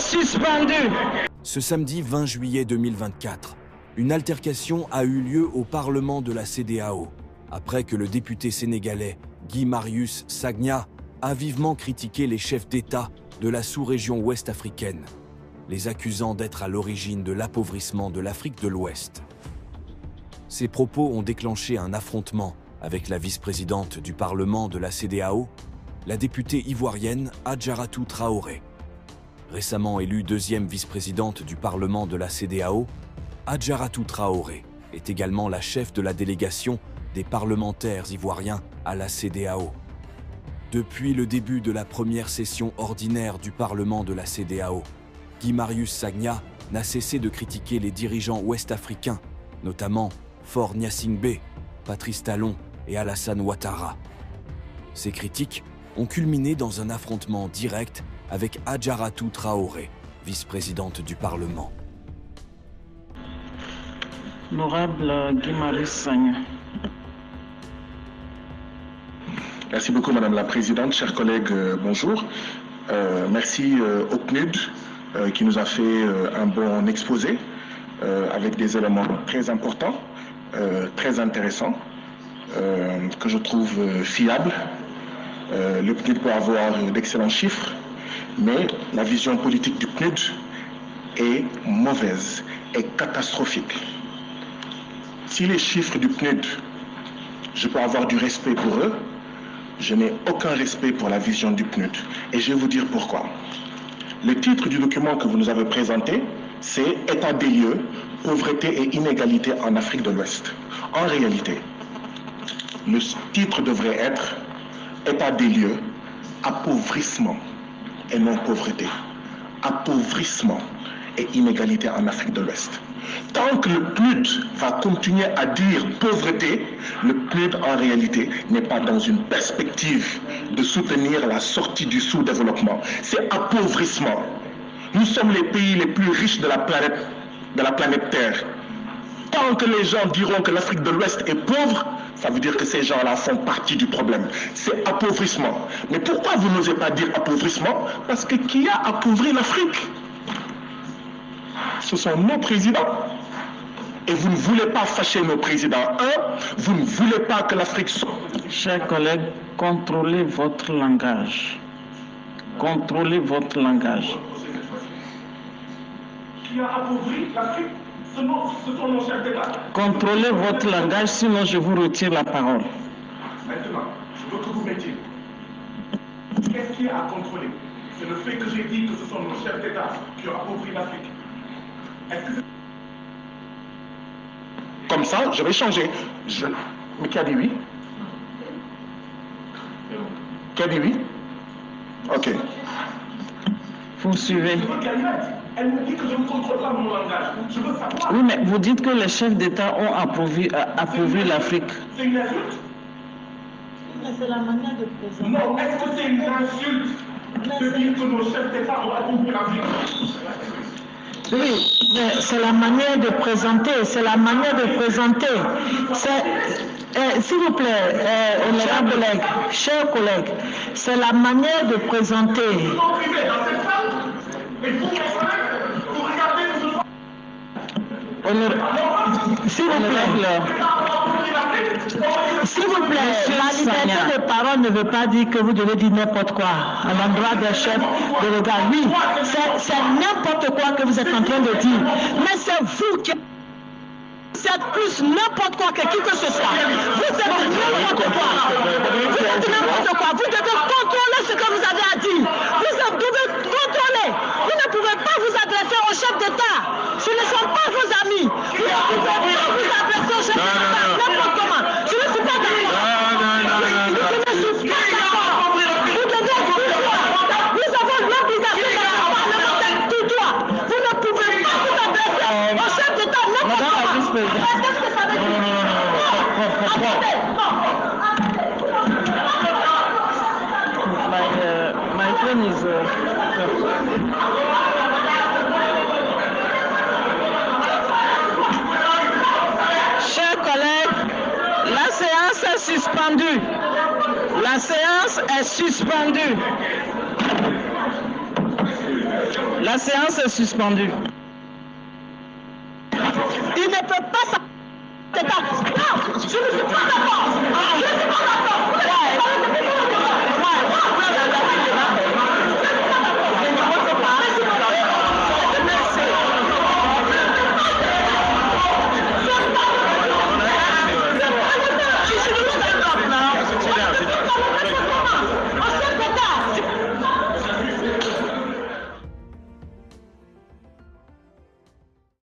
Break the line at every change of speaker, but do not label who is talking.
suspendu.
Ce samedi 20 juillet 2024, une altercation a eu lieu au Parlement de la CEDEAO, après que le député sénégalais Guy Marius Sagna a vivement critiqué les chefs d'État de la sous-région ouest africaine, les accusant d'être à l'origine de l'appauvrissement de l'Afrique de l'Ouest. Ces propos ont déclenché un affrontement avec la vice-présidente du Parlement de la CEDEAO, la députée ivoirienne Adjaratou Traoré. Récemment élue deuxième vice-présidente du Parlement de la CEDEAO, Adjaratou Traoré est également la chef de la délégation des parlementaires ivoiriens à la CEDEAO. Depuis le début de la première session ordinaire du Parlement de la CEDEAO, Guy Marius Sagna n'a cessé de critiquer les dirigeants ouest-africains, notamment Faure Gnassingbé, Patrice Talon et Alassane Ouattara. Ces critiques ont culminé dans un affrontement direct avec Adjaratou Traoré, vice-présidente du Parlement.
L'honorable Guy Marius Sagna.
Merci beaucoup Madame la Présidente, chers collègues, bonjour. Merci au PNUD qui nous a fait un bon exposé avec des éléments très importants, très intéressants, que je trouve fiables. Le PNUD peut avoir d'excellents chiffres, mais la vision politique du PNUD est mauvaise, est catastrophique. Si les chiffres du PNUD, je peux avoir du respect pour eux, je n'ai aucun respect pour la vision du PNUD. Et je vais vous dire pourquoi. Le titre du document que vous nous avez présenté, c'est « État des lieux, pauvreté et inégalité en Afrique de l'Ouest ». En réalité, le titre devrait être « État des lieux, appauvrissement et non pauvreté ». Appauvrissement et inégalité en Afrique de l'Ouest. Tant que le PNUD va continuer à dire pauvreté, le PNUD en réalité n'est pas dans une perspective de soutenir la sortie du sous-développement. C'est appauvrissement. Nous sommes les pays les plus riches de la planète Terre. Tant que les gens diront que l'Afrique de l'Ouest est pauvre, ça veut dire que ces gens-là font partie du problème. C'est appauvrissement. Mais pourquoi vous n'osez pas dire appauvrissement? Parce que qui a appauvri l'Afrique? Ce sont nos présidents. Et vous ne voulez pas fâcher nos présidents. Vous ne voulez pas que l'Afrique soit...
Chers collègues, contrôlez votre langage. Contrôlez votre langage.
Qui a appauvri l'Afrique? Ce sont nos chefs d'État.
Contrôlez votre langage, sinon je vous retire la parole.
Maintenant, je veux que vous mettiez. Qu'est-ce qui a à contrôler? C'est le fait que j'ai dit que ce sont nos chefs d'État qui ont appauvri l'Afrique. Comme ça, je vais changer. Mais qui a dit oui? Qui a dit oui? Ok.
Vous suivez.
Elle me dit que je ne contrôle pas mon langage. Je veux savoir.
Oui, mais vous dites que les chefs d'État ont appauvri l'Afrique.
C'est une insulte?
Mais c'est la manière de présenter.
Non, est-ce que c'est une insulte de dire que nos chefs d'État ont appauvri l'Afrique?
Oui, mais c'est la manière de présenter, c'est la manière de présenter. S'il vous plaît, honorable collègue, chers collègues, c'est la manière de présenter. S'il vous plaît. S'il vous plaît, la liberté de parole ne veut pas dire que vous devez dire n'importe quoi à l'endroit des chefs de l'État. Oui, c'est n'importe quoi que vous êtes en train de dire. Mais c'est vous qui êtes plus n'importe quoi que qui que ce soit. Vous êtes n'importe quoi. Vous êtes n'importe quoi. Vous devez contrôler ce que vous avez à dire. Vous devez contrôler. Vous ne pouvez pas vous adresser aux chefs d'État. Ce ne sont pas vos amis. Vous ne pouvez pas vous adresser aux chefs d'État n'importe comment. Je ne suis pas d'accord. Je ne suis pas d'accord. Vous devez tutoie. Nous avons l'obligation de parlementaire tutoie. Vous ne pouvez pas vous adresser aux chefs d'État n'importe comment. Qu'est-ce que ça veut dire?
My phone is... Chers collègues, la séance est suspendue. La séance est suspendue. La séance est suspendue.
Il ne peut pas... Non, je ne suis pas d'accord. Je ne suis pas d'accord.